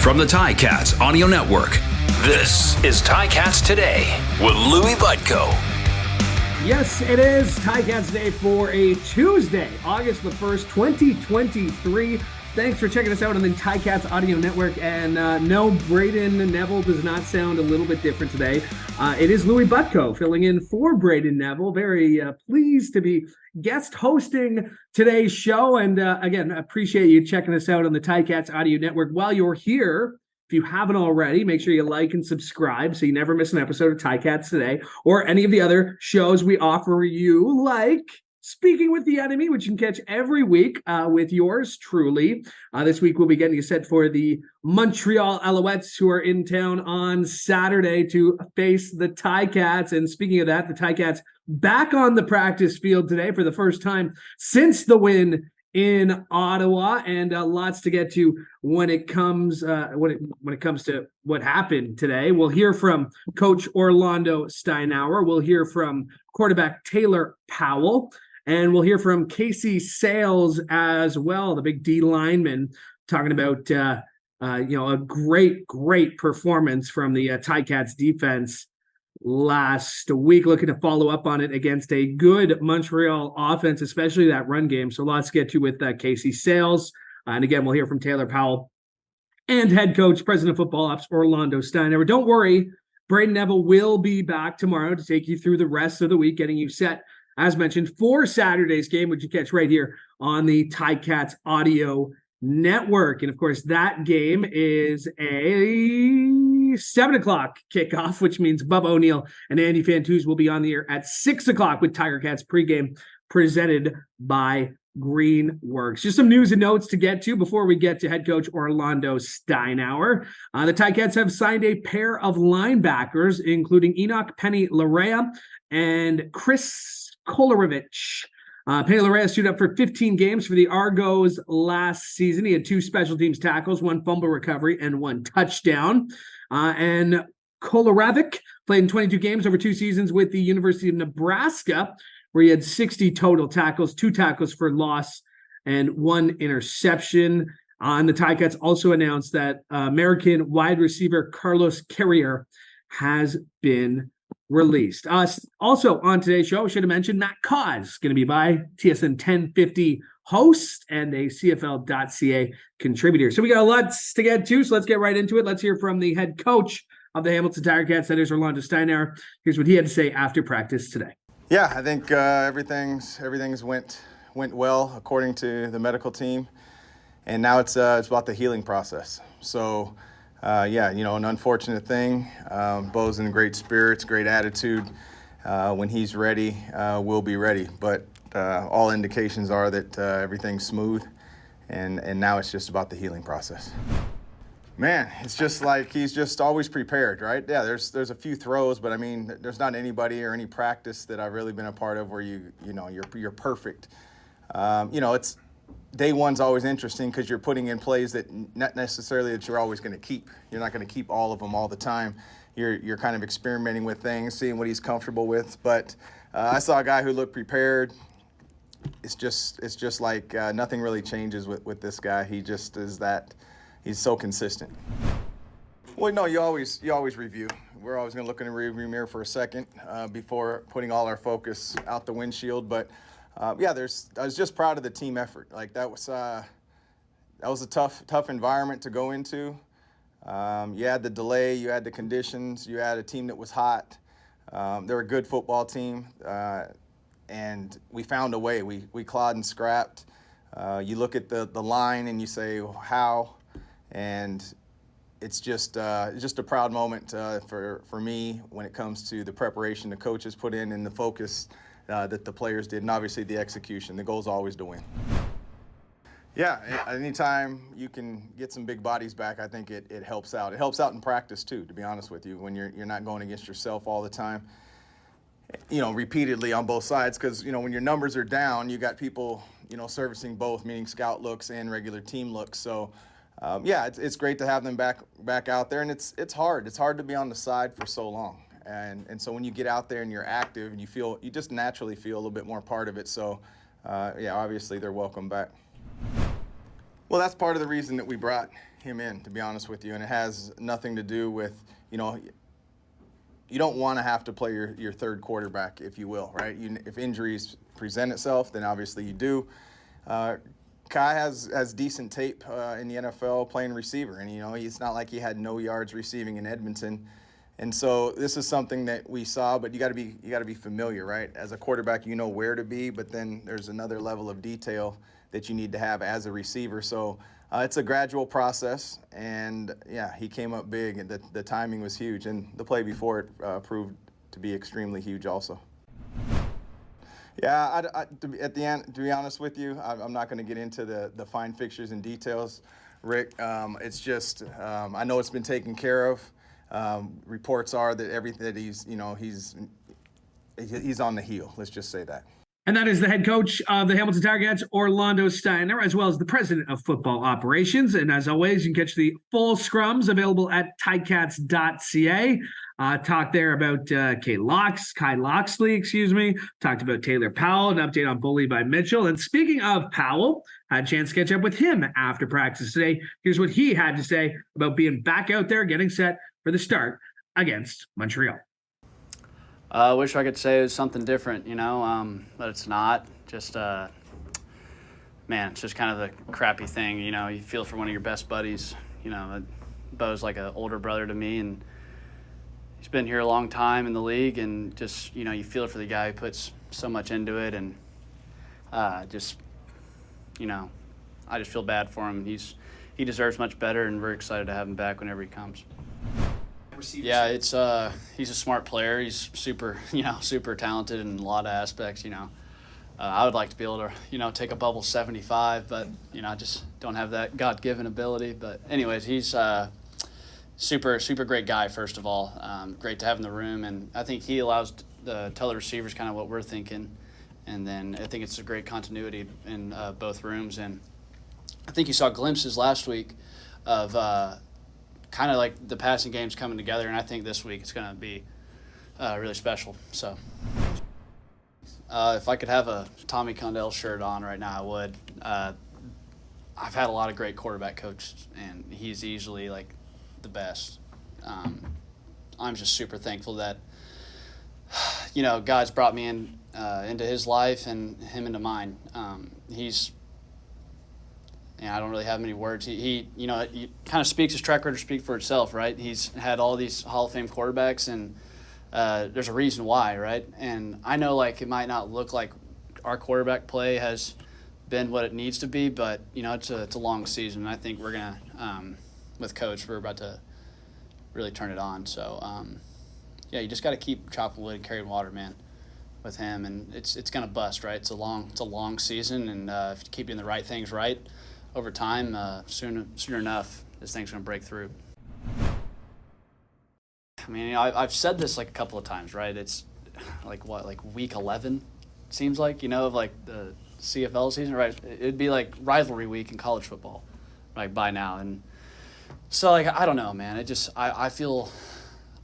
From the Ticats Audio Network, this is Ticats Today with Louie Butko. Yes, it is Ticats Day for a Tuesday, August the 1st, 2023. Thanks for checking us out on the Ticats Audio Network. And no, Brayden Neville does not sound a little bit different today. It is Louie Butko filling in for Brayden Neville. Very pleased to be guest hosting today's show. And again, appreciate you checking us out on the Ticats Audio Network. While you're here, if you haven't already, make sure you like and subscribe so you never miss an episode of Ticats Today or any of the other shows we offer you, like Speaking with the Enemy, which you can catch every week with yours truly. This week, we'll be getting you set for the Montreal Alouettes, who are in town on Saturday to face the Ticats. And speaking of that, the Ticats back on the practice field today for the first time since the win in Ottawa, and lots to get to when it comes to what happened today. We'll hear from Coach Orlondo Steinauer. We'll hear from quarterback Taylor Powell. And we'll hear from Casey Sayles as well, the big D lineman, talking about a great performance from the Ticats defense last week, looking to follow up on it against a good Montreal offense, especially that run game. So lots to get to with Casey Sayles. And again, we'll hear from Taylor Powell and head coach, president of football ops, Orlondo Steinauer. Don't worry, Brayden Neville will be back tomorrow to take you through the rest of the week, getting you set, as mentioned, for Saturday's game, which you catch right here on the Ticats Audio Network. And of course, that game is a 7 o'clock kickoff, which means Bubba O'Neill and Andy Fantuz will be on the air at 6 o'clock with Tiger Cats pregame presented by Greenworks. Just some news and notes to get to before we get to head coach Orlondo Steinauer. The Ticats have signed a pair of linebackers, including Enoch Penny-Larea and Chris Kolarevich. Penny-Larea suited up for 15 games for the Argos last season. He had 2 special teams tackles, 1 fumble recovery, and 1 touchdown. And Kolarevich played in 22 games over 2 seasons with the University of Nebraska, where he had 60 total tackles, 2 tackles for loss, and 1 interception. And the Ticats also announced that American wide receiver Carlos Carrier has been released. Also on today's show, I should have mentioned Matt Cauz, going to be by TSN 1050 host and a CFL.ca contributor. So we got lots to get to, so let's get right into it. Let's hear from the head coach of the Hamilton Tiger Cats, that is Orlondo Steinauer. Here's what he had to say after practice today. Yeah, I think everything's went well according to the medical team, and now it's about the healing process. So. An unfortunate thing. Bo's in great spirits, great attitude. When he's ready, we'll be ready. But all indications are that everything's smooth, and now it's just about the healing process. Man, it's just like he's just always prepared, right? Yeah, there's a few throws, but I mean, there's not anybody or any practice that I've really been a part of where you're perfect. It's. Day one's always interesting because you're putting in plays that not necessarily that you're always going to keep. You're not going to keep all of them all the time. You're kind of experimenting with things, seeing what he's comfortable with. But I saw a guy who looked prepared. It's just like nothing really changes with this guy. He just is that. He's so consistent. Well, no, you always review. We're always going to look in the rearview mirror for a second before putting all our focus out the windshield. But I was just proud of the team effort. Like that was a tough environment to go into. You had the delay, you had the conditions, you had a team that was hot. They're a good football team, and we found a way. We clawed and scrapped. You look at the line and you say, how? And it's just a proud moment for me when it comes to the preparation the coaches put in and the focus that the players did, and obviously the execution. The goal is always to win. Yeah, anytime you can get some big bodies back, I think it helps out. It helps out in practice too, to be honest with you, when you're not going against yourself all the time, repeatedly on both sides, because, when your numbers are down, you got people, servicing both, meaning scout looks and regular team looks. So, it's great to have them back out there, and it's hard. It's hard to be on the side for so long. And so when you get out there and you're active and you just naturally feel a little bit more part of it. So, obviously they're welcome back. Well, Well, that's part of the reason that we brought him in, to be honest with you, and it has nothing to do with, you don't want to have to play your third quarterback, if you will, right? If injuries present itself, then obviously you do. Kai has decent tape in the NFL playing receiver, and it's not like he had no yards receiving in Edmonton. And so this is something that we saw, but you got to be familiar, right? As a quarterback, you know where to be, but then there's another level of detail that you need to have as a receiver. So it's a gradual process, and yeah, he came up big, and the timing was huge, and the play before it proved to be extremely huge also. Yeah, at the end, to be honest with you, I'm not going to get into the fine fixtures and details, Rick. It's just I know it's been taken care of. Reports are that he's on the heel. Let's just say that. And that is the head coach of the Hamilton Ticats, Orlondo Steinauer, as well as the president of football operations. And as always, you can catch the full scrums available at Ticats.ca. Talked there about Kai Loxley, Talked about Taylor Powell, an update on Bully by Mitchell. And speaking of Powell, had a chance to catch up with him after practice today. Here's what he had to say about being back out there, getting set for the start against Montreal. I wish I could say it was something different, but it's not. Just, it's just kind of the crappy thing, You feel for one of your best buddies. Bo's like an older brother to me, and he's been here a long time in the league, and just, you feel for the guy who puts so much into it, and I just feel bad for him. He deserves much better, and we're excited to have him back whenever he comes. Yeah, it's he's a smart player. He's super talented in a lot of aspects. I would like to be able to take a bubble 75, but I just don't have that God-given ability. But anyways, he's super great guy. First of all, great to have in the room, and I think he allows to tell the receivers kind of what we're thinking, and then I think it's a great continuity in both rooms. And I think you saw glimpses last week of. Kind of like the passing game's coming together, and I think this week it's going to be really special. So if I could have a Tommy Condell shirt on right now, I would. I've had a lot of great quarterback coaches, and he's easily like the best. I'm just super thankful that God's brought me into his life and him into mine. I don't really have many words. He kind of speaks, his track record speaks for itself, right? He's had all these Hall of Fame quarterbacks, and there's a reason why, right? And I know, it might not look like our quarterback play has been what it needs to be, but, it's a long season. And I think we're going to, with Coach, we're about to really turn it on. So, you just got to keep chopping wood and carrying water, man, with him. And it's going to bust, right? It's a long season, and if you keep doing the right things right, over time, sooner enough, this thing's going to break through. I mean, I've said this a couple of times, right? It's week 11, seems like, of the CFL season, right? It'd be like rivalry week in college football, by now. And so, I don't know, man. I feel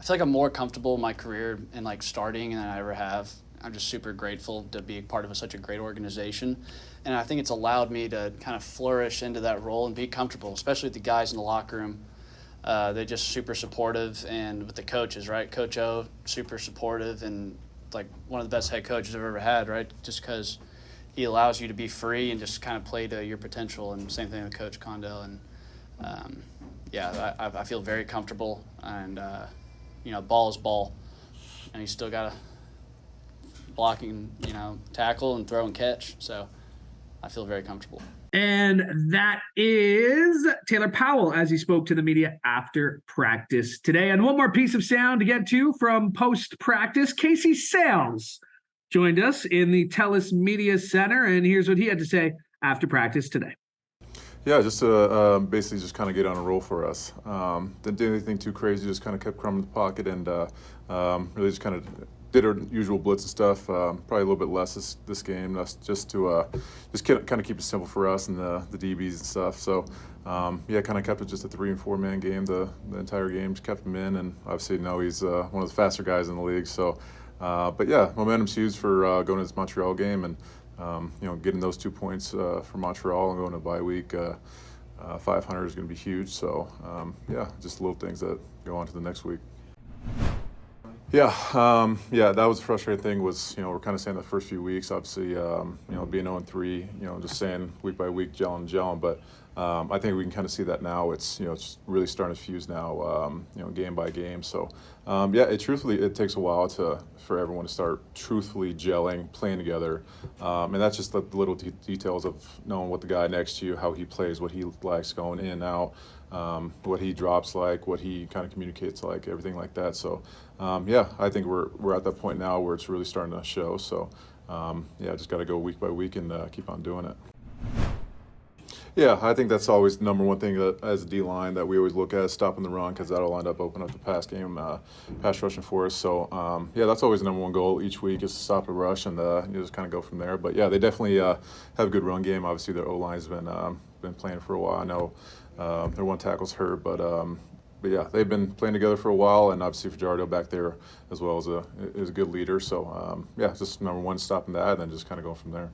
like I'm more comfortable in my career in starting than I ever have. I'm just super grateful to be part of such a great organization. And I think it's allowed me to kind of flourish into that role and be comfortable, especially with the guys in the locker room. They're just super supportive, and with the coaches, right? Coach O, super supportive, and one of the best head coaches I've ever had, right? Just because he allows you to be free and just kind of play to your potential. And same thing with Coach Condell. And I feel very comfortable. And ball is ball, and you still got to blocking, tackle and throw and catch. So I feel very comfortable. And that is Taylor Powell as he spoke to the media after practice today. And one more piece of sound to get to from post-practice. Casey Sayles joined us in the TELUS Media Center, and here's what he had to say after practice today. Yeah, just to basically just kind of get on a roll for us. Didn't do anything too crazy, just kind of kept crumbing the pocket and really just kind of did our usual blitz and stuff. Probably a little bit less this game, just to kind of keep it simple for us and the DBs and stuff. So kind of kept it just a 3- and 4-man game the entire game. Just kept him in, and obviously he's one of the faster guys in the league. So, momentum's huge for going to this Montreal game, and getting those 2 points for Montreal and going to bye week. 500 is going to be huge. So, yeah, just little things that go on to the next week. Yeah, that was the frustrating thing was, we're kind of saying the first few weeks, obviously, being 0-3, just saying week by week, gelling. But I think we can kind of see that now. It's, it's really starting to fuse now, game by game. So, it takes a while for everyone to start truthfully gelling, playing together. And that's just the little details of knowing what the guy next to you, how he plays, what he likes going in and out. What he drops like, what he kind of communicates like, everything like that. So, I think we're at that point now where it's really starting to show. So, just got to go week by week and keep on doing it. Yeah, I think that's always the number one thing that, as a D-line, that we always look at, stopping the run, because that'll end up opening up the pass game, pass rushing for us. So, that's always the number one goal each week, is to stop the rush and you just kind of go from there. But, yeah, they definitely have a good run game. Obviously, their O-line's been playing for a while. I know their one tackle's hurt, but yeah, they've been playing together for a while, and obviously Fajardo back there as well is a good leader. So, just number one, stopping that, and then just kind of going from there.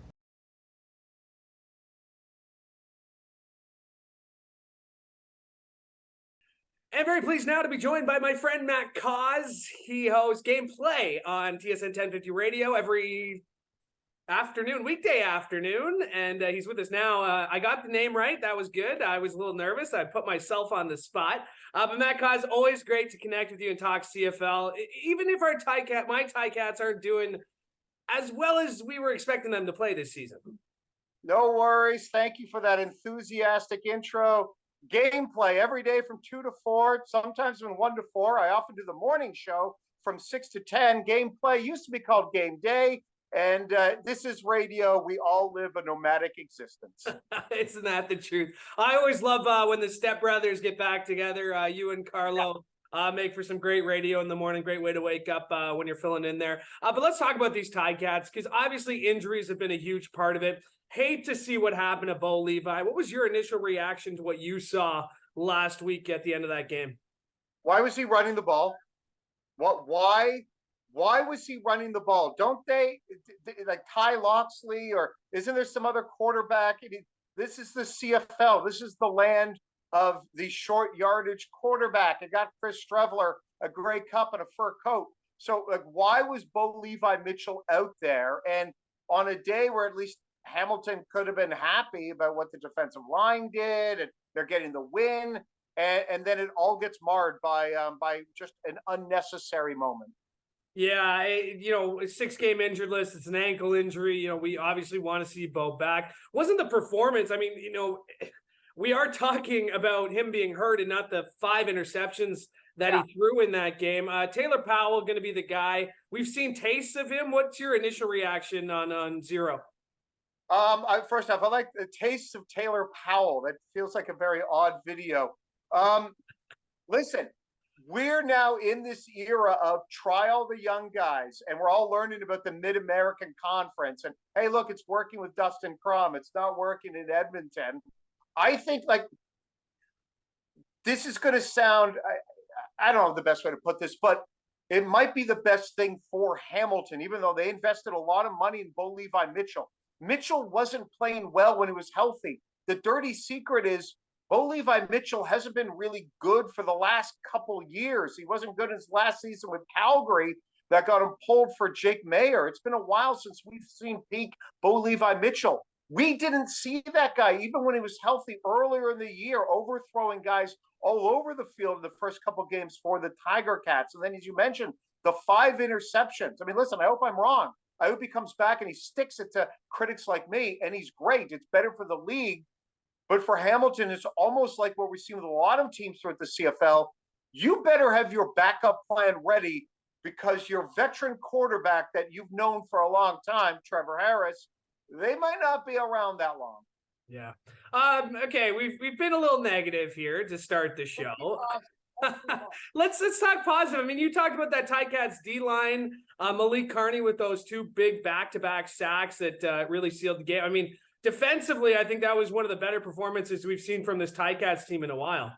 And very pleased now to be joined by my friend Matt Cauz. He hosts Gameplay on TSN 1050 Radio every afternoon, weekday afternoon, and he's with us now. I got the name right. That was good. I was a little nervous. I put myself on the spot. But Matt Cauz, always great to connect with you and talk CFL. Even if my Ticats aren't doing as well as we were expecting them to play this season. No worries. Thank you for that enthusiastic intro. Gameplay every day from 2 to 4, sometimes from 1 to 4. I often do the morning show from 6 to 10. Gameplay used to be called Game Day, and this is radio. We all live a nomadic existence. Isn't that the truth? I always love when the stepbrothers get back together. You and Carlo make for some great radio in the morning. Great way to wake up when you're filling in there. But let's talk about these Ticats, because obviously injuries have been a huge part of it. Hate to see what happened to Bo Levi. What was your initial reaction to what you saw last week at the end of that game? Why was he running the ball? Why was he running the ball? Don't they, like Ty Loxley, or isn't there some other quarterback? This is the CFL. This is the land of the short yardage quarterback. It got Chris Streveler a Grey Cup and a fur coat. So, like, why was Bo Levi Mitchell out there? And on a day where at least Hamilton could have been happy about what the defensive line did, and they're getting the win, and then it all gets marred by just an unnecessary moment. Yeah, a 6-game injured list. It's an ankle injury. We obviously want to see Bo back. Wasn't the performance? I mean, we are talking about him being hurt and not the 5 interceptions that he threw in that game. Taylor Powell going to be the guy. We've seen tastes of him. What's your initial reaction on Zero? First off, I like the tastes of Taylor Powell. That feels like a very odd video. Listen, we're now in this era of try all the young guys, and we're all learning about the Mid-American Conference. And hey, look, it's working with Dustin Crum. It's not working in Edmonton. I think, like, this is going to sound, I don't know the best way to put this, but it might be the best thing for Hamilton, even though they invested a lot of money in Bo Levi Mitchell. Mitchell wasn't playing well when he was healthy. The dirty secret is Bo Levi Mitchell hasn't been really good for the last couple years. He wasn't good in his last season with Calgary that got him pulled for Jake Mayer. It's been a while since we've seen peak Bo Levi Mitchell. We didn't see that guy, even when he was healthy earlier in the year, overthrowing guys all over the field in the first couple games for the Tiger Cats. And then, as you mentioned, the 5 interceptions. I mean, listen, I hope I'm wrong. I hope he comes back and he sticks it to critics like me, and he's great. It's better for the league. But for Hamilton, it's almost like what we've seen with a lot of teams throughout the CFL. You better have your backup plan ready, because your veteran quarterback that you've known for a long time, Trevor Harris, they might not be around that long. Yeah. Okay, we've been a little negative here to start the show. Let's talk positive. I mean, you talked about that Ticats D-line, Malik Carney with those 2 big back-to-back sacks that really sealed the game. I mean, defensively, I think that was one of the better performances we've seen from this Ticats team in a while.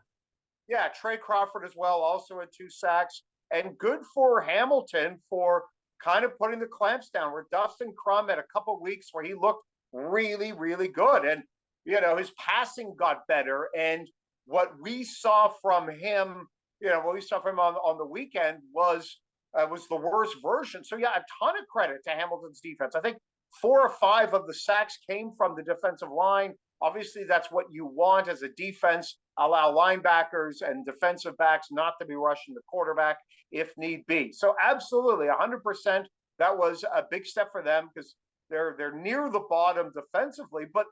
Yeah, Trey Crawford as well, also had 2 sacks. And good for Hamilton for kind of putting the clamps down, where Dustin Crum had a couple weeks where he looked really, really good. And his passing got better. And what we saw from him, on the weekend was the worst version. So, yeah, a ton of credit to Hamilton's defense. I think 4 or 5 of the sacks came from the defensive line. Obviously, that's what you want as a defense. Allow linebackers and defensive backs not to be rushing the quarterback if need be. So absolutely, 100%. That was a big step for them because they're near the bottom defensively. But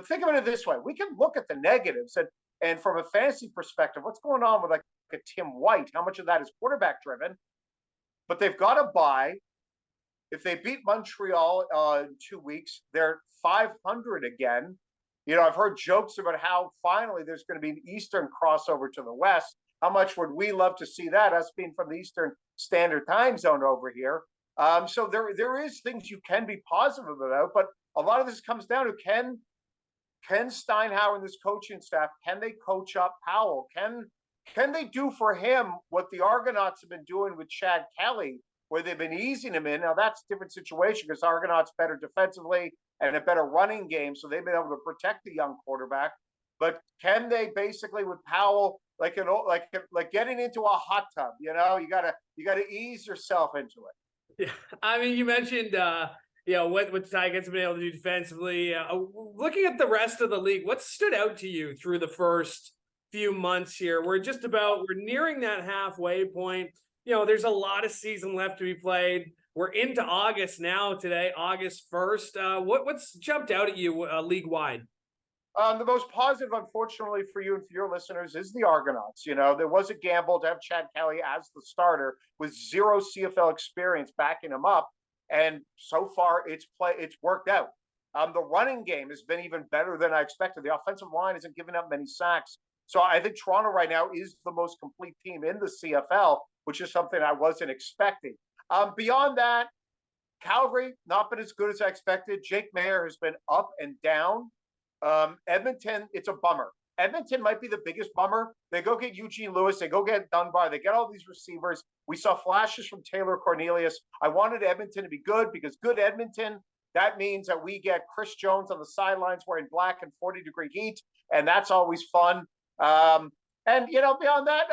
think of it this way: we can look at the negatives and from a fantasy perspective, what's going on with like a Tim White? How much of that is quarterback driven? But they've got to bye. If they beat Montreal in 2 weeks, they're 500 again. I've heard jokes about how finally there's going to be an Eastern crossover to the West. How much would we love to see that, us being from the Eastern Standard Time Zone over here? So there is things you can be positive about, but a lot of this comes down to can Steinauer and this coaching staff, can they coach up Powell? Can they do for him what the Argonauts have been doing with Chad Kelly, where they've been easing him in? Now that's a different situation because Argonauts better defensively and a better running game, so they've been able to protect the young quarterback. But can they basically with Powell, like getting into a hot tub? You gotta ease yourself into it. Yeah, I mean, you mentioned what the Ticats have been able to do defensively. Looking at the rest of the league, what stood out to you through the first few months here? We're nearing that halfway point. There's a lot of season left to be played. We're into August now today, August 1st. What's jumped out at you league wide? The most positive, unfortunately for you and for your listeners, is the Argonauts. There was a gamble to have Chad Kelly as the starter with 0 CFL experience backing him up. And so far it's worked out. The running game has been even better than I expected. The offensive line isn't giving up many sacks. So I think Toronto right now is the most complete team in the CFL, which is something I wasn't expecting. Beyond that, Calgary, not been as good as I expected. Jake Mayer has been up and down. Edmonton, it's a bummer. Edmonton might be the biggest bummer. They go get Eugene Lewis. They go get Dunbar. They get all these receivers. We saw flashes from Taylor Cornelius. I wanted Edmonton to be good because good Edmonton, that means that we get Chris Jones on the sidelines wearing black in 40-degree heat, and that's always fun. And, beyond that,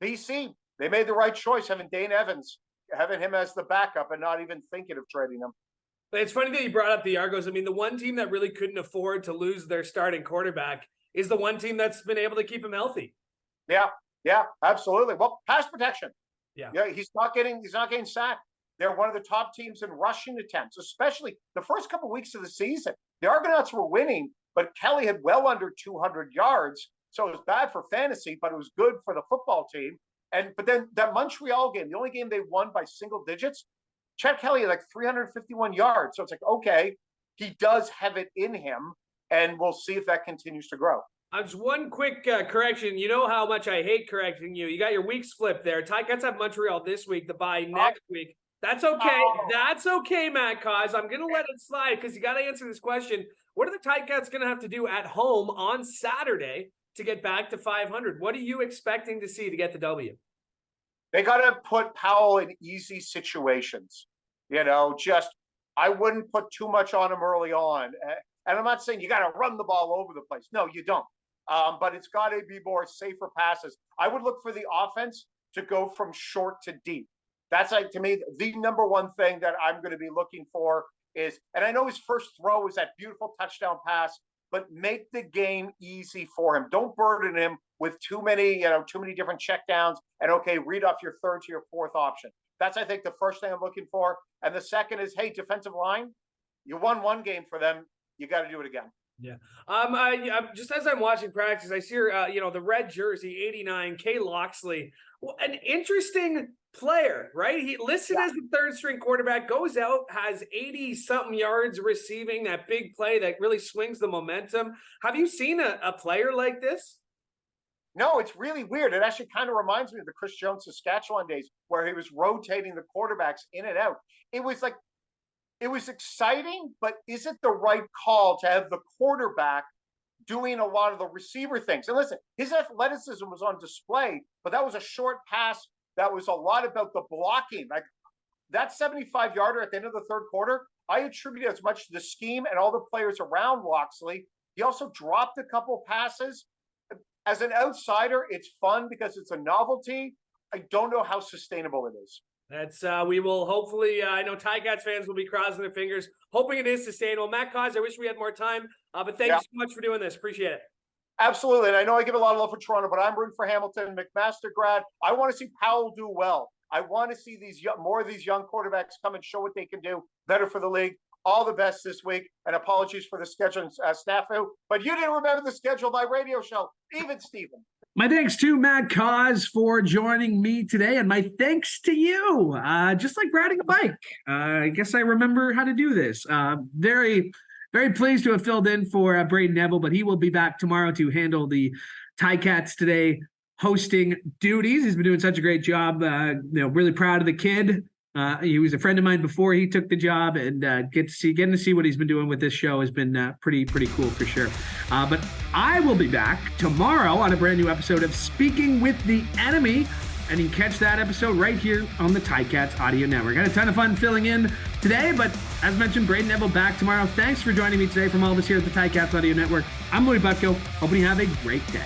BC, they made the right choice having Dane Evans, having him as the backup and not even thinking of trading him. It's funny that you brought up the Argos. I mean, the one team that really couldn't afford to lose their starting quarterback is the one team that's been able to keep him healthy. Yeah, absolutely. Well, pass protection. Yeah, he's not getting sacked. They're one of the top teams in rushing attempts, especially the first couple of weeks of the season. The Argonauts were winning, but Kelly had well under 200 yards. So it was bad for fantasy, but it was good for the football team. But then that Montreal game, the only game they won by single digits, Chad Kelly had like 351 yards. So it's like, okay, he does have it in him, and we'll see if that continues to grow. Just one quick correction. You know how much I hate correcting you. You got your weeks flipped there. Ticats have Montreal this week, the bye next week. That's okay. That's okay, Matt Cauz. I'm going to let it slide because you got to answer this question. What are the Ticats going to have to do at home on Saturday to get back to 500? What are you expecting to see to get the W? They got to put Powell in easy situations. I wouldn't put too much on him early on. And I'm not saying you got to run the ball over the place. No, you don't. But it's got to be more safer passes. I would look for the offense to go from short to deep. That's like, to me, the number one thing that I'm going to be looking for is, and I know his first throw is that beautiful touchdown pass, but make the game easy for him. Don't burden him with too many different checkdowns and read off your third to your fourth option. That's, I think, the first thing I'm looking for. And the second is, hey, defensive line, you won one game for them. You got to do it again. Yeah. I just as I'm watching practice, I see the red jersey, 89, Kay Loxley. Well, an interesting player, right? He listed as the third string quarterback, goes out, has 80-something yards receiving, that big play that really swings the momentum. Have you seen a player like this? No, it's really weird. It actually kind of reminds me of the Chris Jones Saskatchewan days where he was rotating the quarterbacks in and out. It was exciting, but is it the right call to have the quarterback doing a lot of the receiver things? And listen, his athleticism was on display, but that was a short pass. That was a lot about the blocking. Like that 75-yarder at the end of the third quarter, I attribute it as much to the scheme and all the players around Loxley. He also dropped a couple passes. As an outsider, it's fun because it's a novelty. I don't know how sustainable it is. That's we will hopefully. I know Ticats fans will be crossing their fingers, hoping it is sustainable. Matt Cauz, I wish we had more time, but thank you so much for doing this. Appreciate it. Absolutely, and I know I give a lot of love for Toronto, but I'm rooting for Hamilton, McMaster grad. I want to see Powell do well. I want to see more of these young quarterbacks come and show what they can do better for the league. All the best this week, and apologies for the scheduling snafu. But you didn't remember the schedule of my radio show, even Stephen. My thanks to Matt Cauz for joining me today, and my thanks to you. Just like riding a bike, I guess I remember how to do this. Very, very pleased to have filled in for Brayden Neville, but he will be back tomorrow to handle the Ticats Today hosting duties. He's been doing such a great job. Really proud of the kid. He was a friend of mine before he took the job, and getting to see what he's been doing with this show has been pretty cool for sure. But I will be back tomorrow on a brand new episode of Speaking with the Enemy, and you can catch that episode right here on the Ticats Audio Network. Got a ton of fun filling in today, but as mentioned, Brayden Neville back tomorrow. Thanks for joining me today from all of us here at the Ticats Audio Network. I'm Louie Butko. Hoping you have a great day.